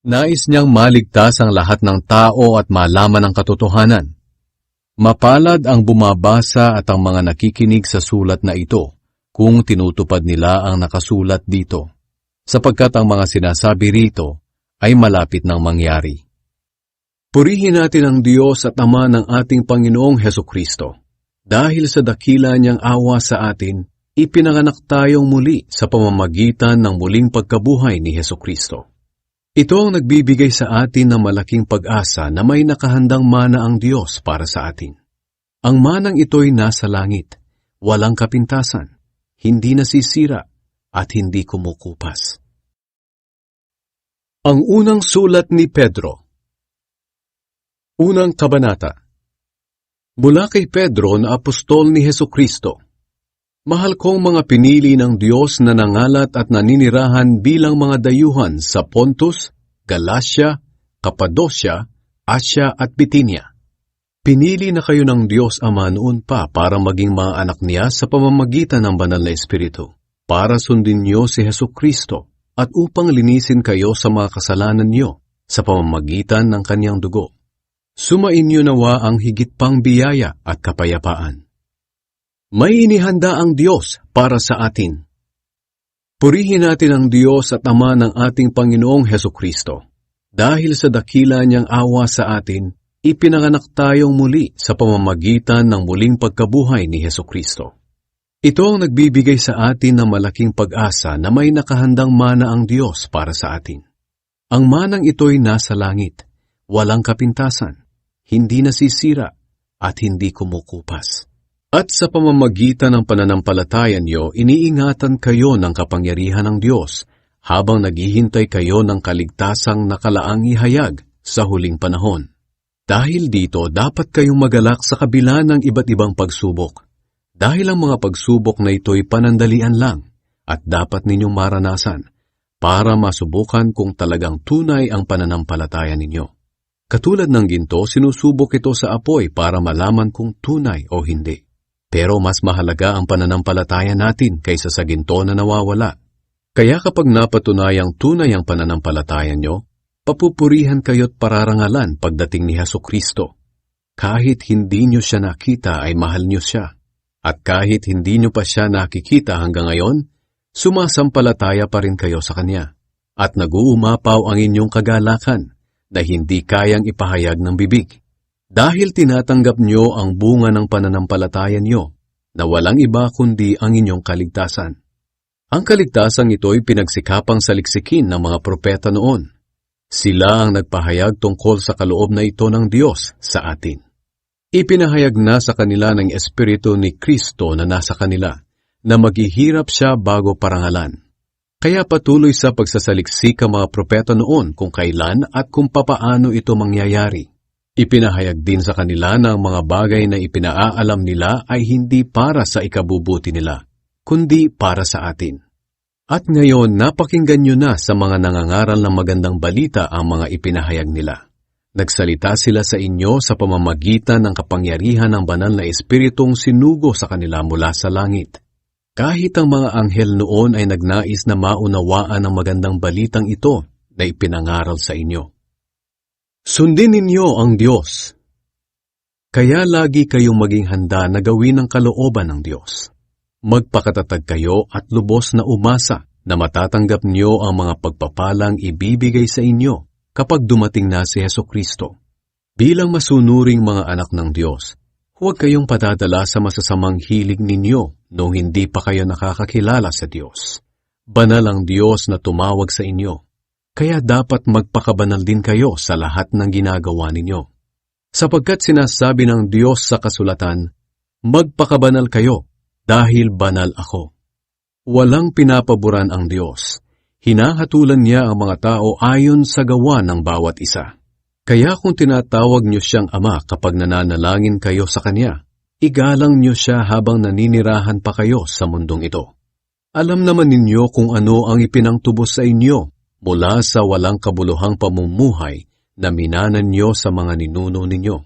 Nais niyang maligtas ang lahat ng tao at malaman ang katotohanan. Mapalad ang bumabasa at ang mga nakikinig sa sulat na ito kung tinutupad nila ang nakasulat dito, sapagkat ang mga sinasabi rito ay malapit ng mangyari. Purihin natin ang Diyos at Ama ng ating Panginoong Hesukristo. Dahil sa dakila niyang awa sa atin, ipinanganak tayong muli sa pamamagitan ng muling pagkabuhay ni Hesukristo. Ito ang nagbibigay sa atin ng malaking pag-asa na may nakahandang mana ang Diyos para sa atin. Ang manang ito'y nasa langit, walang kapintasan, hindi nasisira, at hindi kumukupas. Ang unang sulat ni Pedro. Unang kabanata. Mula kay Pedro na apostol ni Hesukristo. Mahal kong mga pinili ng Diyos na nangalat at naninirahan bilang mga dayuhan sa Pontus, Galacia, Cappadocia, Asia at Bithynia. Pinili na kayo ng Diyos Ama noon pa para maging mga anak niya sa pamamagitan ng banal na Espiritu, para sundin niyo si Hesukristo at upang linisin kayo sa mga kasalanan niyo sa pamamagitan ng kanyang dugo. Sumainyo nawa ang higit pang biyaya at kapayapaan. May inihanda ang Diyos para sa atin. Purihin natin ang Diyos at Ama ng ating Panginoong Hesukristo. Dahil sa dakila niyang awa sa atin, ipinanganak tayong muli sa pamamagitan ng muling pagkabuhay ni Hesukristo. Ito ang nagbibigay sa atin ng malaking pag-asa na may nakahandang mana ang Diyos para sa atin. Ang manang ito'y nasa langit, walang kapintasan, hindi nasisira, at hindi kumukupas. At sa pamamagitan ng pananampalataya niyo, iniingatan kayo ng kapangyarihan ng Diyos habang naghihintay kayo ng kaligtasang nakalaang ihayag sa huling panahon. Dahil dito, dapat kayong magalak sa kabila ng iba't ibang pagsubok. Dahil ang mga pagsubok na ito'y panandalian lang at dapat ninyong maranasan para masubukan kung talagang tunay ang pananampalataya ninyo. Katulad ng ginto, sinusubok ito sa apoy para malaman kung tunay o hindi. Pero mas mahalaga ang pananampalataya natin kaysa sa ginto na nawawala. Kaya kapag napatunayang tunay ang pananampalataya nyo, papupurihan kayo't pararangalan pagdating ni Hesukristo. Kahit hindi nyo siya nakita ay mahal nyo siya. At kahit hindi nyo pa siya nakikita hanggang ngayon, sumasampalataya pa rin kayo sa Kanya. At nag-uumapaw ang inyong kagalakan na hindi kayang ipahayag ng bibig. Dahil tinatanggap nyo ang bunga ng pananampalataya nyo, na walang iba kundi ang inyong kaligtasan. Ang kaligtasan ito'y pinagsikapang saliksikin ng mga propeta noon. Sila ang nagpahayag tungkol sa kaloob na ito ng Diyos sa atin. Ipinahayag na sa kanila ng Espiritu ni Kristo na nasa kanila, na maghihirap siya bago parangalan. Kaya patuloy sa pagsasaliksik ang mga propeta noon kung kailan at kung papaano ito mangyayari. Ipinahayag din sa kanila na ang mga bagay na ipinaalam nila ay hindi para sa ikabubuti nila, kundi para sa atin. At ngayon, napakinggan nyo na sa mga nangangaral ng magandang balita ang mga ipinahayag nila. Nagsalita sila sa inyo sa pamamagitan ng kapangyarihan ng banal na Espiritong sinugo sa kanila mula sa langit. Kahit ang mga anghel noon ay nagnais na maunawaan ang magandang balitang ito na ipinangaral sa inyo. Sundin ninyo ang Diyos. Kaya lagi kayong maging handa na gawin ang kalooban ng Diyos. Magpakatatag kayo at lubos na umasa na matatanggap niyo ang mga pagpapalang ibibigay sa inyo kapag dumating na si Hesukristo. Bilang masunuring mga anak ng Diyos, huwag kayong padadala sa masasamang hilig ninyo noong hindi pa kayo nakakakilala sa Diyos. Banal ang Diyos na tumawag sa inyo. Kaya dapat magpakabanal din kayo sa lahat ng ginagawa ninyo. Sapagkat sinasabi ng Diyos sa kasulatan, magpakabanal kayo dahil banal ako. Walang pinapaboran ang Diyos. Hinahatulan niya ang mga tao ayon sa gawa ng bawat isa. Kaya kung tinatawag niyo siyang Ama kapag nananalangin kayo sa Kanya, igalang niyo siya habang naninirahan pa kayo sa mundong ito. Alam naman ninyo kung ano ang ipinangtubos sa inyo mula sa walang kabuluhang pamumuhay na minanan niyo sa mga ninuno ninyo.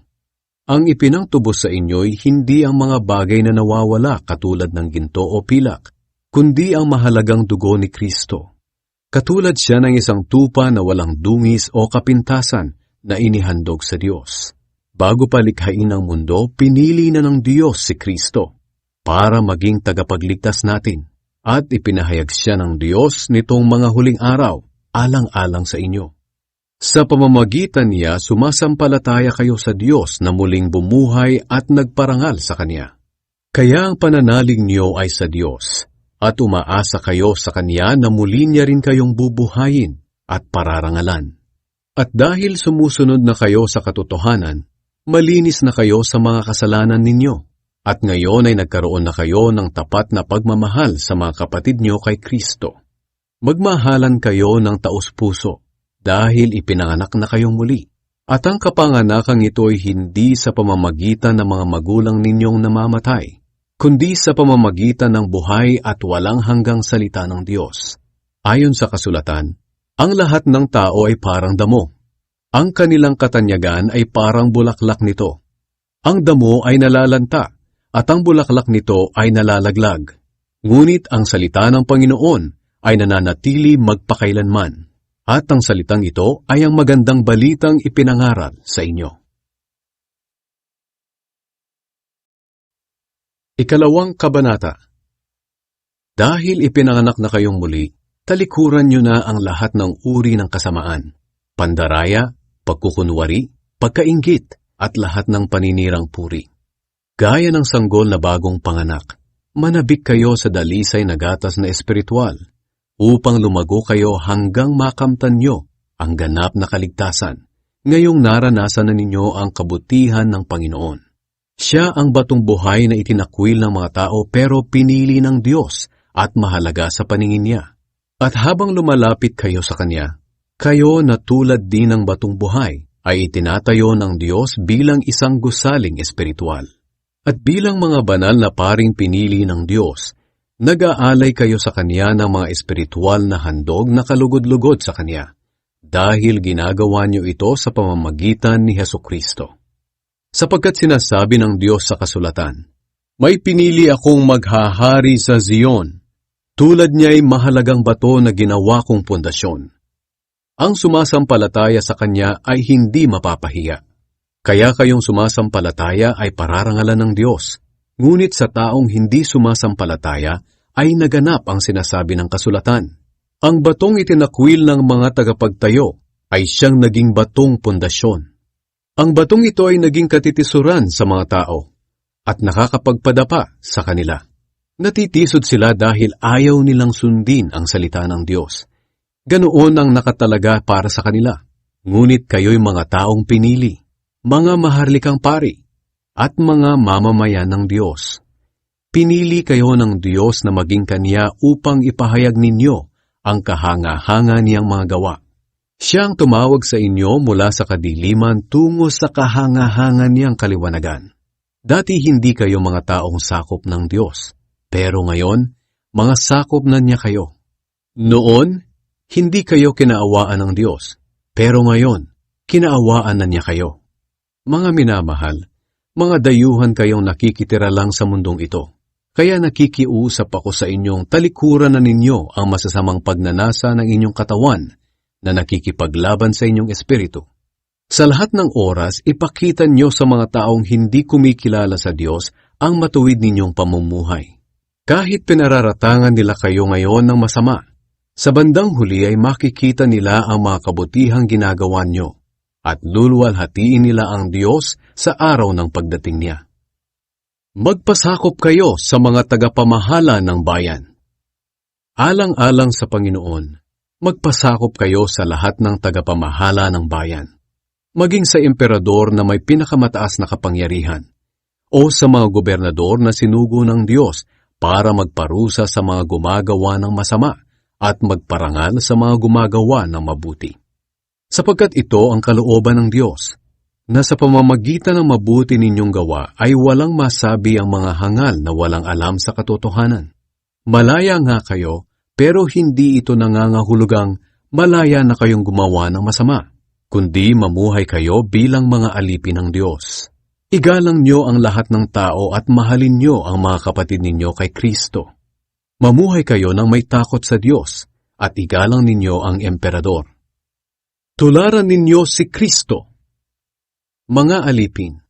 Ang ipinangtubos sa inyo'y hindi ang mga bagay na nawawala katulad ng ginto o pilak, kundi ang mahalagang dugo ni Kristo. Katulad siya ng isang tupa na walang dungis o kapintasan na inihandog sa Diyos. Bago pa likhain ang mundo, pinili na ng Diyos si Kristo para maging tagapagligtas natin at ipinahayag siya ng Diyos nitong mga huling araw, alang-alang sa inyo. Sa pamamagitan niya, sumasampalataya kayo sa Diyos na muling bumuhay at nagparangal sa Kanya. Kaya ang pananalig niyo ay sa Diyos, at umaasa kayo sa Kanya na muli niya rin kayong bubuhayin at pararangalan. At dahil sumusunod na kayo sa katotohanan, malinis na kayo sa mga kasalanan ninyo, at ngayon ay nagkaroon na kayo ng tapat na pagmamahal sa mga kapatid niyo kay Kristo. Magmahalan kayo ng taos-puso, dahil ipinanganak na kayong muli. At ang kapanganakang ito ay hindi sa pamamagitan ng mga magulang ninyong namamatay, kundi sa pamamagitan ng buhay at walang hanggang salita ng Diyos. Ayon sa kasulatan, ang lahat ng tao ay parang damo. Ang kanilang katanyagan ay parang bulaklak nito. Ang damo ay nalalanta, at ang bulaklak nito ay nalalaglag. Ngunit ang salita ng Panginoon ay nananatili magpakailanman. At ang salitang ito ay ang magandang balitang ipinangaral sa inyo. Ikalawang kabanata. Dahil ipinanganak na kayong muli, talikuran nyo na ang lahat ng uri ng kasamaan, pandaraya, pagkukunwari, pagkainggit, at lahat ng paninirang puri. Gaya ng sanggol na bagong panganak, manabik kayo sa dalisay na gatas na espiritual, upang lumago kayo hanggang makamtan nyo ang ganap na kaligtasan. Ngayong naranasan na ninyo ang kabutihan ng Panginoon. Siya ang batong buhay na itinakwil ng mga tao pero pinili ng Diyos at mahalaga sa paningin niya. At habang lumalapit kayo sa Kanya, kayo na tulad din ng batong buhay ay itinatayo ng Diyos bilang isang gusaling espiritual. At bilang mga banal na paring pinili ng Diyos, nag-aalay kayo sa Kanya ng mga espiritual na handog na kalugod-lugod sa Kanya, dahil ginagawa niyo ito sa pamamagitan ni Hesukristo. Sapagkat sinasabi ng Diyos sa kasulatan, may pinili akong maghahari sa Zion, tulad niya'y mahalagang bato na ginawa kong pundasyon. Ang sumasampalataya sa Kanya ay hindi mapapahiya. Kaya kayong sumasampalataya ay pararangalan ng Diyos, ngunit sa taong hindi sumasampalataya ay naganap ang sinasabi ng kasulatan. Ang batong itinakwil ng mga tagapagtayo ay siyang naging batong pundasyon. Ang batong ito ay naging katitisuran sa mga tao at nakakapagpadapa sa kanila. Natitisod sila dahil ayaw nilang sundin ang salita ng Diyos. Ganoon ang nakatalaga para sa kanila. Ngunit kayo'y mga taong pinili, mga maharlikang pari, at mga mamamayan ng Diyos. Pinili kayo ng Diyos na maging Kanya upang ipahayag ninyo ang kahanga-hanga niyang mga gawa. Siya ang tumawag sa inyo mula sa kadiliman tungo sa kahanga-hanga niyang kaliwanagan. Dati hindi kayo mga taong sakop ng Diyos, pero ngayon, mga sakop na niya kayo. Noon, hindi kayo kinaawaan ng Diyos, pero ngayon, kinaawaan na niya kayo. Mga minamahal, mga dayuhan kayong nakikitira lang sa mundong ito, kaya nakikiusap ako sa inyong talikuran na ninyo ang masasamang pagnanasa ng inyong katawan na nakikipaglaban sa inyong espiritu. Sa lahat ng oras, ipakita nyo sa mga taong hindi kumikilala sa Diyos ang matuwid ninyong pamumuhay. Kahit pinararatangan nila kayo ngayon ng masama, sa bandang huli ay makikita nila ang mga kabutihang ginagawa nyo at luluwalhatiin nila ang Diyos sa araw ng pagdating niya. Magpasakop kayo sa mga tagapamahala ng bayan. Alang-alang sa Panginoon, magpasakop kayo sa lahat ng tagapamahala ng bayan, maging sa emperador na may pinakamataas na kapangyarihan, o sa mga gobernador na sinugo ng Diyos para magparusa sa mga gumagawa ng masama at magparangal sa mga gumagawa ng mabuti. Sapagkat ito ang kalooban ng Diyos, na sa pamamagitan ng mabuti ninyong gawa ay walang masabi ang mga hangal na walang alam sa katotohanan. Malaya nga kayo, pero hindi ito nangangahulugang malaya na kayong gumawa ng masama, kundi mamuhay kayo bilang mga alipin ng Diyos. Igalang nyo ang lahat ng tao at mahalin nyo ang mga kapatid ninyo kay Kristo. Mamuhay kayo ng may takot sa Diyos at igalang ninyo ang emperador. Tularan ninyo si Kristo. Mga alipin,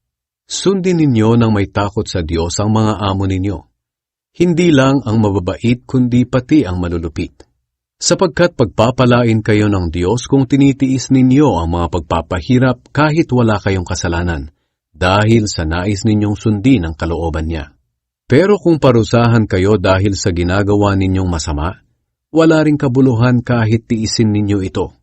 sundin ninyo ng may takot sa Diyos ang mga amo ninyo. Hindi lang ang mababait kundi pati ang malulupit. Sapagkat pagpapalain kayo ng Diyos kung tinitiis ninyo ang mga pagpapahirap kahit wala kayong kasalanan, dahil sa nais ninyong sundin ang kalooban niya. Pero kung parusahan kayo dahil sa ginagawa ninyong masama, wala ring kabuluhan kahit tiisin ninyo ito.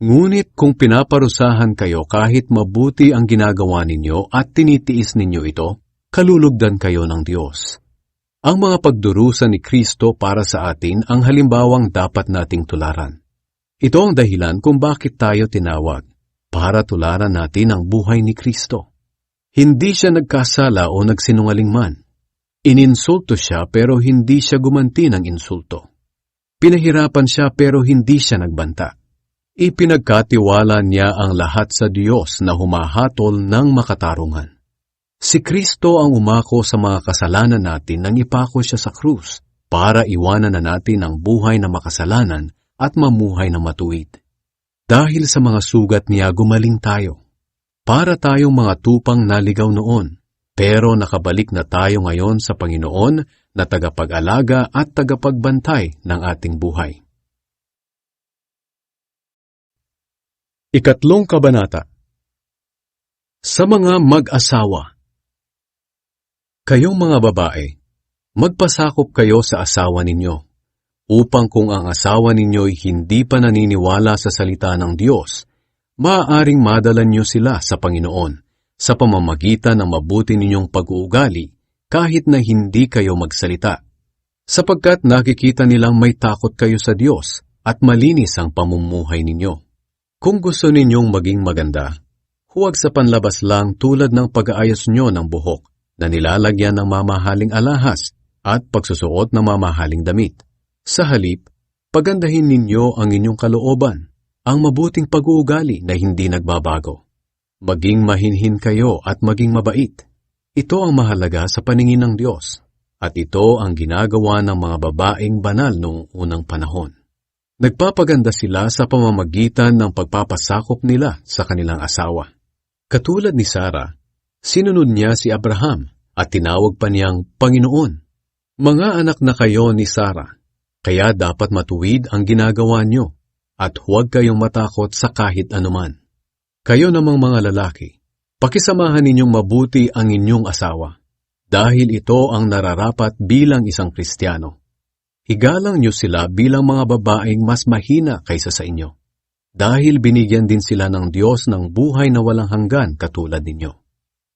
Ngunit kung pinaparusahan kayo kahit mabuti ang ginagawa ninyo at tinitiis ninyo ito, kalulugdan kayo ng Diyos. Ang mga pagdurusa ni Kristo para sa atin ang halimbawang dapat nating tularan. Ito ang dahilan kung bakit tayo tinawag, para tularan natin ang buhay ni Kristo. Hindi siya nagkasala o nagsinungaling man. Ininsulto siya pero hindi siya gumanti ng insulto. Pinahirapan siya pero hindi siya nagbanta. Ipinagkatiwala niya ang lahat sa Diyos na humahatol ng makatarungan. Si Kristo ang umako sa mga kasalanan natin nang ipako siya sa krus para iwanan na natin ang buhay na makasalanan at mamuhay na matuwid. Dahil sa mga sugat niya gumaling tayo. Para tayong mga tupang naligaw noon, pero nakabalik na tayo ngayon sa Panginoon na tagapag-alaga at tagapagbantay ng ating buhay. Ikatlong kabanata. Sa mga mag-asawa. Kayong mga babae, magpasakop kayo sa asawa ninyo, upang kung ang asawa ninyo'y hindi pa naniniwala sa salita ng Diyos, maaaring madalan niyo sila sa Panginoon sa pamamagitan ng mabuti ninyong pag-uugali kahit na hindi kayo magsalita, sapagkat nakikita nilang may takot kayo sa Diyos at malinis ang pamumuhay ninyo. Kung gusto ninyong maging maganda, huwag sa panlabas lang tulad ng pag-aayos nyo ng buhok, na nilalagyan ng mamahaling alahas at pagsusuot ng mamahaling damit. Sa halip, pagandahin ninyo ang inyong kalooban, ang mabuting pag-uugali na hindi nagbabago. Maging mahinhin kayo at maging mabait. Ito ang mahalaga sa paningin ng Diyos, at ito ang ginagawa ng mga babaeng banal noong unang panahon. Nagpapaganda sila sa pamamagitan ng pagpapasakop nila sa kanilang asawa. Katulad ni Sarah, sinunod niya si Abraham at tinawag pa niyang Panginoon. Mga anak na kayo ni Sarah, kaya dapat matuwid ang ginagawa niyo at huwag kayong matakot sa kahit anuman. Kayo namang mga lalaki, pakisamahan ninyong mabuti ang inyong asawa, dahil ito ang nararapat bilang isang Kristiyano. Igalang niyo sila bilang mga babaeng mas mahina kaysa sa inyo, dahil binigyan din sila ng Diyos ng buhay na walang hanggan katulad ninyo.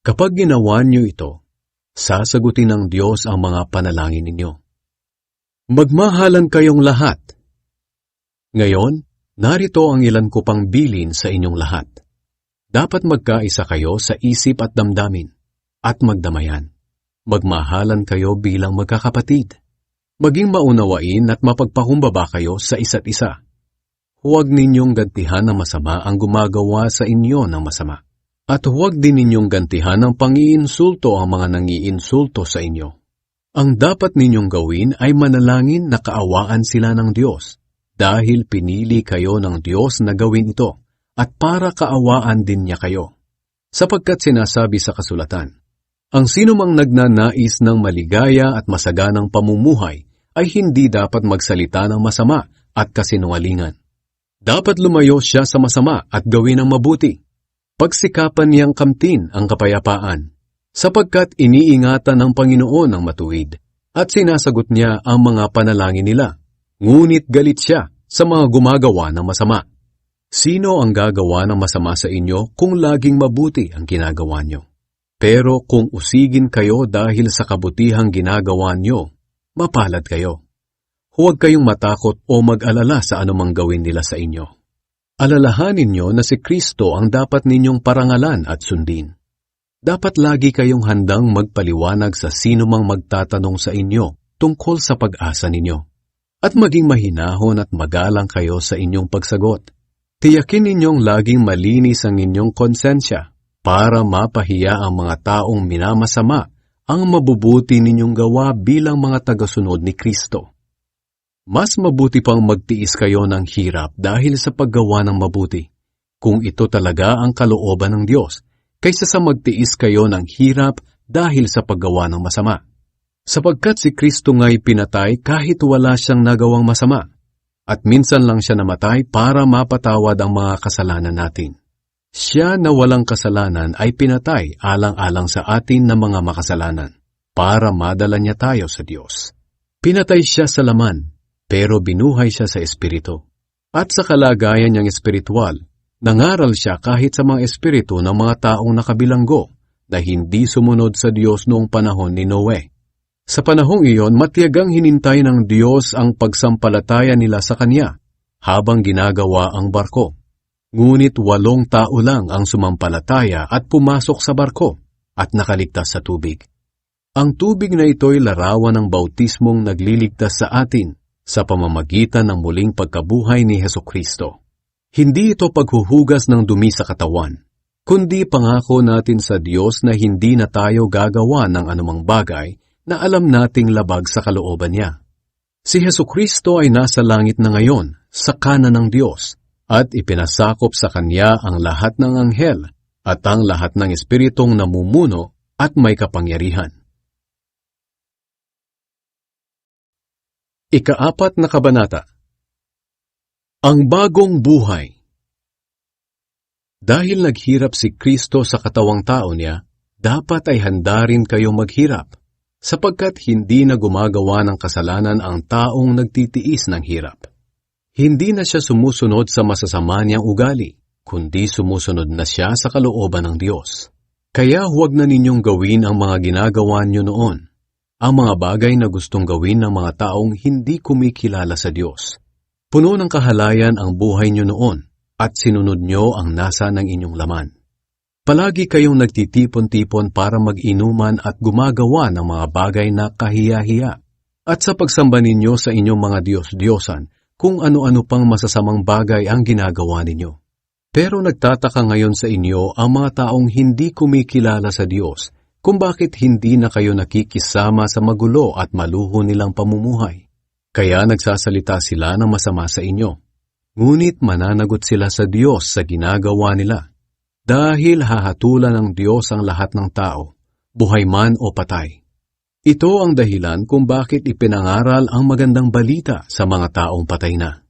Kapag ginawa niyo ito, sasagutin ng Diyos ang mga panalangin ninyo. Magmahalan kayong lahat. Ngayon, narito ang ilan ko pang bilin sa inyong lahat. Dapat magkaisa kayo sa isip at damdamin, at magdamayan. Magmahalan kayo bilang magkakapatid. Maging maunawain at mapagpakumbaba kayo sa isa't isa. Huwag ninyong gantihan ng masama ang gumagawa sa inyo ng masama. At huwag din ninyong gantihan ng pang-iinsulto ang mga nangiinsulto sa inyo. Ang dapat ninyong gawin ay manalangin na kaawaan sila ng Diyos, dahil pinili kayo ng Diyos na gawin ito, at para kaawaan din niya kayo. Sapagkat sinasabi sa kasulatan, ang sinumang nagnanais ng maligaya at masaganang pamumuhay ay hindi dapat magsalita ng masama at kasinungalingan. Dapat lumayo siya sa masama at gawin ang mabuti. Pagsikapan niyang kamtin ang kapayapaan, sapagkat iniingatan ng Panginoon ang matuwid, at sinasagot niya ang mga panalangin nila. Ngunit galit siya sa mga gumagawa ng masama. Sino ang gagawa ng masama sa inyo kung laging mabuti ang ginagawa niyo? Pero kung usigin kayo dahil sa kabutihang ginagawa niyo, mapalad kayo. Huwag kayong matakot o mag-alala sa anumang gawin nila sa inyo. Alalahanin niyo na si Kristo ang dapat ninyong parangalan at sundin. Dapat lagi kayong handang magpaliwanag sa sino mang magtatanong sa inyo tungkol sa pag-asa ninyo. At maging mahinahon at magalang kayo sa inyong pagsagot. Tiyakin ninyong laging malinis ang inyong konsensya para mapahiya ang mga taong minamasama ang mabubuti ninyong gawa bilang mga tagasunod ni Kristo. Mas mabuti pang magtiis kayo ng hirap dahil sa paggawa ng mabuti, kung ito talaga ang kalooban ng Diyos, kaysa sa magtiis kayo ng hirap dahil sa paggawa ng masama. Sapagkat si Kristo nga'y pinatay kahit wala siyang nagawang masama, at minsan lang siya namatay para mapatawad ang mga kasalanan natin. Siya na walang kasalanan ay pinatay alang-alang sa atin na mga makasalanan, para madala niya tayo sa Diyos. Pinatay siya sa laman, pero binuhay siya sa espiritu. At sa kalagayan niyang espiritual, nangaral siya kahit sa mga espiritu ng mga taong nakabilanggo na hindi sumunod sa Diyos noong panahon ni Noe. Sa panahong iyon, matiyagang hinintay ng Diyos ang pagsampalataya nila sa Kanya habang ginagawa ang barko. Ngunit 8 tao lang ang sumampalataya at pumasok sa barko at nakaligtas sa tubig. Ang tubig na ito'y larawan ng bautismong nagliligtas sa atin sa pamamagitan ng muling pagkabuhay ni Hesukristo. Hindi ito paghuhugas ng dumi sa katawan, kundi pangako natin sa Diyos na hindi na tayo gagawa ng anumang bagay na alam nating labag sa kalooban niya. Si Hesukristo ay nasa langit na ngayon, sa kanan ng Diyos, at ipinasakop sa Kanya ang lahat ng anghel at ang lahat ng espiritong namumuno at may kapangyarihan. Ika-4 na kabanata. Ang bagong buhay. Dahil naghirap si Kristo sa katawang tao niya, dapat ay handa rin kayong maghirap, sapagkat hindi na gumagawa ng kasalanan ang taong nagtitiis ng hirap. Hindi na siya sumusunod sa masasama niyang ugali, kundi sumusunod na siya sa kalooban ng Diyos. Kaya huwag na ninyong gawin ang mga ginagawa niyo noon, ang mga bagay na gustong gawin ng mga taong hindi kumikilala sa Diyos. Puno ng kahalayan ang buhay niyo noon at sinunod niyo ang nasa ng inyong laman. Palagi kayong nagtitipon-tipon para mag-inuman at gumagawa ng mga bagay na kahiya-hiya at sa pagsamba ninyo sa inyong mga Diyos-Diyosan kung ano-ano pang masasamang bagay ang ginagawa ninyo. Pero nagtataka ngayon sa inyo ang mga taong hindi kumikilala sa Diyos kung bakit hindi na kayo nakikisama sa magulo at maluho nilang pamumuhay. Kaya nagsasalita sila ng masama sa inyo. Ngunit mananagot sila sa Diyos sa ginagawa nila. Dahil hahatulan ng Diyos ang lahat ng tao, buhay man o patay. Ito ang dahilan kung bakit ipinangaral ang magandang balita sa mga taong patay na.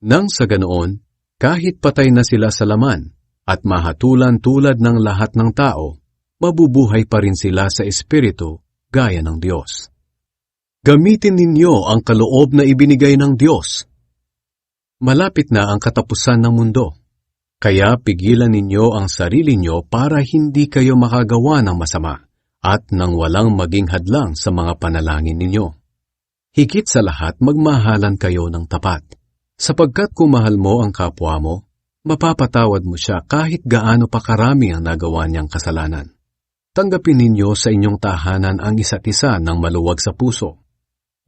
Nang sa ganoon, kahit patay na sila sa laman at mahatulan tulad ng lahat ng tao, mabubuhay pa rin sila sa espiritu gaya ng Diyos. Gamitin ninyo ang kaloob na ibinigay ng Diyos. Malapit na ang katapusan ng mundo, kaya pigilan ninyo ang sarili nyo para hindi kayo makagawa ng masama at nang walang maging hadlang sa mga panalangin ninyo. Higit sa lahat, magmahalan kayo ng tapat, sapagkat kung mahal mo ang kapwa mo, mapapatawad mo siya kahit gaano pa karami ang nagawa niyang kasalanan. Tanggapin ninyo sa inyong tahanan ang isa't isa ng maluwag sa puso.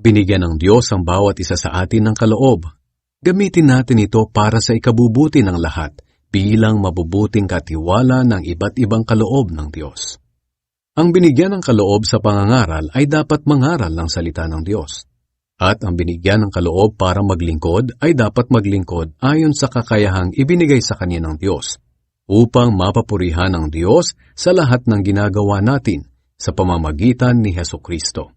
Binigyan ng Diyos ang bawat isa sa atin ng kaloob. Gamitin natin ito para sa ikabubuti ng lahat bilang mabubuting katiwala ng iba't ibang kaloob ng Diyos. Ang binigyan ng kaloob sa pangangaral ay dapat mangaral ng salita ng Diyos. At ang binigyan ng kaloob para maglingkod ay dapat maglingkod ayon sa kakayahang ibinigay sa kanya ng Diyos, upang mapapurihan ng Diyos sa lahat ng ginagawa natin sa pamamagitan ni Hesukristo.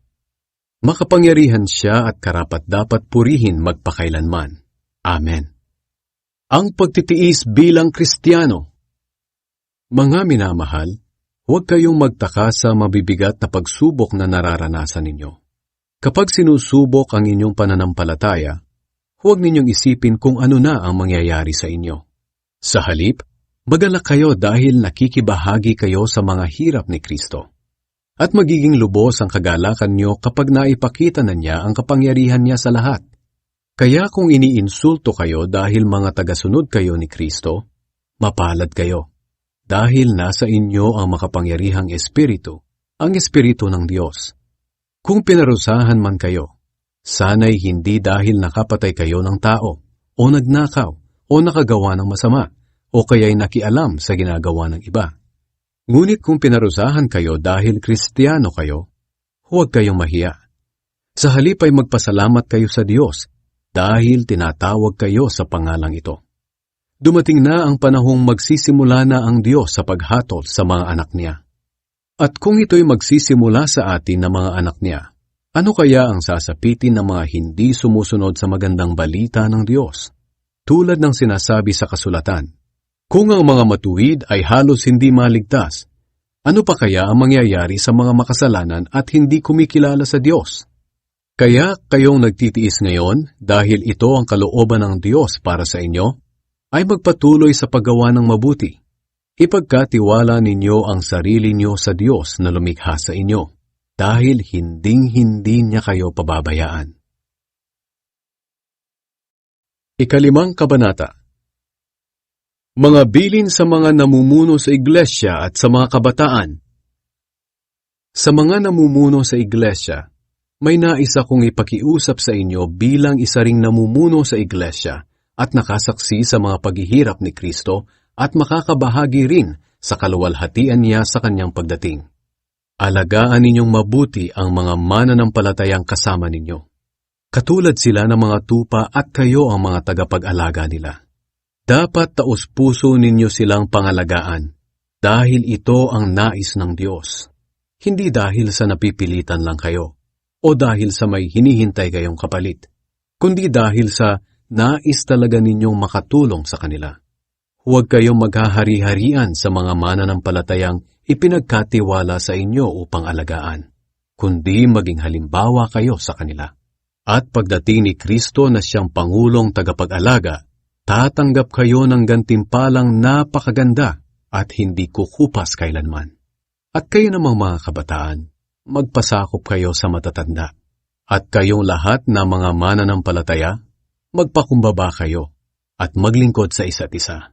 Makapangyarihan siya at karapat-dapat purihin magpakailanman. Amen. Ang pagtitiis bilang Kristiyano. Mga minamahal, huwag kayong magtaka sa mabibigat na pagsubok na nararanasan ninyo. Kapag sinusubok ang inyong pananampalataya, huwag ninyong isipin kung ano na ang mangyayari sa inyo. Sa halip, magalak kayo dahil nakikibahagi kayo sa mga hirap ni Kristo. At magiging lubos ang kagalakan nyo kapag naipakita na niya ang kapangyarihan niya sa lahat. Kaya kung iniinsulto kayo dahil mga tagasunod kayo ni Kristo, mapalad kayo. Dahil nasa inyo ang makapangyarihang Espiritu, ang Espiritu ng Diyos. Kung pinarusahan man kayo, sana'y hindi dahil nakapatay kayo ng tao, o nagnakaw, o nakagawa ng masama, o kaya'y nakialam sa ginagawa ng iba. Ngunit kung pinarusahan kayo dahil Kristiyano kayo, huwag kayong mahiya. Sa halip ay magpasalamat kayo sa Diyos, dahil tinatawag kayo sa pangalang ito. Dumating na ang panahong magsisimula na ang Diyos sa paghatol sa mga anak niya. At kung ito'y magsisimula sa atin na mga anak niya, ano kaya ang sasapitin ng mga hindi sumusunod sa magandang balita ng Diyos? Tulad ng sinasabi sa kasulatan, kung ang mga matuwid ay halos hindi maligtas, ano pa kaya ang mangyayari sa mga makasalanan at hindi kumikilala sa Diyos? Kaya kayong nagtitiis ngayon dahil ito ang kalooban ng Diyos para sa inyo, ay magpatuloy sa paggawa ng mabuti. Ipagkatiwala ninyo ang sarili niyo sa Diyos na lumikha sa inyo, dahil hinding-hindi niya kayo pababayaan. Ikalimang kabanata. Mga bilin sa mga namumuno sa iglesia at sa mga kabataan. Sa mga namumuno sa iglesia, may nais akong ipakiusap sa inyo bilang isa ring namumuno sa iglesia at nakasaksi sa mga paghihirap ni Kristo at makakabahagi rin sa kaluwalhatian niya sa kanyang pagdating. Alagaan ninyong mabuti ang mga mananampalatayang kasama ninyo. Katulad sila ng mga tupa at kayo ang mga tagapag-alaga nila. Dapat taos-puso ninyo silang pangalagaan dahil ito ang nais ng Diyos. Hindi dahil sa napipilitan lang kayo o dahil sa may hinihintay kayong kapalit, kundi dahil sa nais talaga ninyong makatulong sa kanila. Huwag kayong maghahari-harian sa mga mananampalatayang ipinagkatiwala sa inyo upang alagaan, kundi maging halimbawa kayo sa kanila. At pagdating ni Kristo na siyang Pangulong tagapag-alaga, tatanggap kayo ng gantimpalang napakaganda at hindi kukupas kailanman. At kayo namang mga kabataan, magpasakop kayo sa matatanda. At kayong lahat na mga mananampalataya, magpakumbaba kayo at maglingkod sa isa't isa.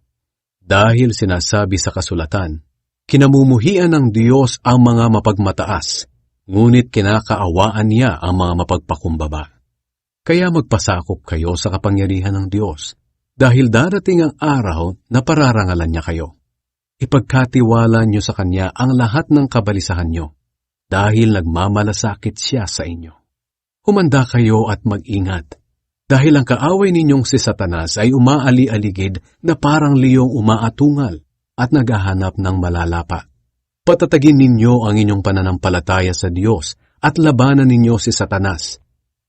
Dahil sinasabi sa kasulatan, kinamumuhian ng Diyos ang mga mapagmataas, ngunit kinakaawaan niya ang mga mapagpakumbaba. Kaya magpasakop kayo sa kapangyarihan ng Diyos, dahil darating ang araw na pararangalan niya kayo. Ipagkatiwala niyo sa Kanya ang lahat ng kabalisahan niyo, dahil nagmamalasakit siya sa inyo. Humanda kayo at mag-ingat, dahil ang kaaway ninyong si Satanas ay umaali-aligid na parang liyong umaatungal at naghahanap ng malalapa. Patatagin ninyo ang inyong pananampalataya sa Diyos at labanan ninyo si Satanas.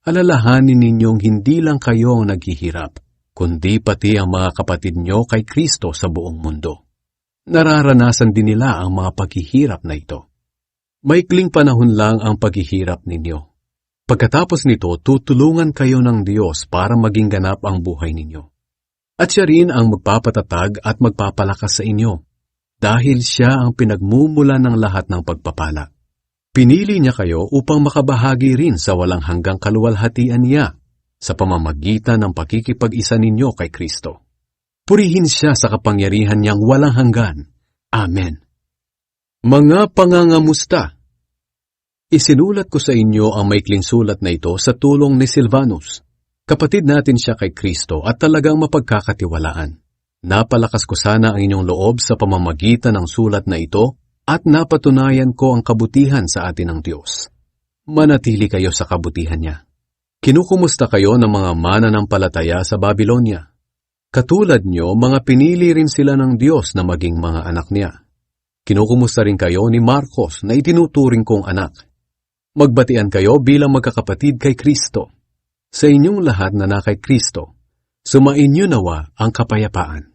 Alalahanin ninyong hindi lang kayo ang naghihirap, kundi pati ang mga kapatid nyo kay Kristo sa buong mundo. Nararanasan din nila ang mga paghihirap na ito. Maikling panahon lang ang paghihirap ninyo. Pagkatapos nito, tutulungan kayo ng Diyos para maging ganap ang buhay ninyo. At siya rin ang magpapatatag at magpapalakas sa inyo, dahil siya ang pinagmumula ng lahat ng pagpapala. Pinili niya kayo upang makabahagi rin sa walang hanggang kaluwalhatian niya sa pamamagitan ng pakikipag-isa ninyo kay Kristo. Purihin siya sa kapangyarihan niyang walang hanggan. Amen. Mga pangangamusta, isinulat ko sa inyo ang maikling sulat na ito sa tulong ni Silvanus. Kapatid natin siya kay Kristo at talagang mapagkakatiwalaan. Napalakas ko sana ang inyong loob sa pamamagitan ng sulat na ito at napatunayan ko ang kabutihan sa atin ng Diyos. Manatili kayo sa kabutihan niya. Kinukumusta kayo ng mga mananampalataya sa Babylonia. Katulad nyo, mga pinili rin sila ng Diyos na maging mga anak niya. Kinukumusta rin kayo ni Marcos na itinuturing kong anak. Magbatian kayo bilang magkakapatid kay Kristo. Sa inyong lahat na kay Kristo, sumainyo nawa ang kapayapaan.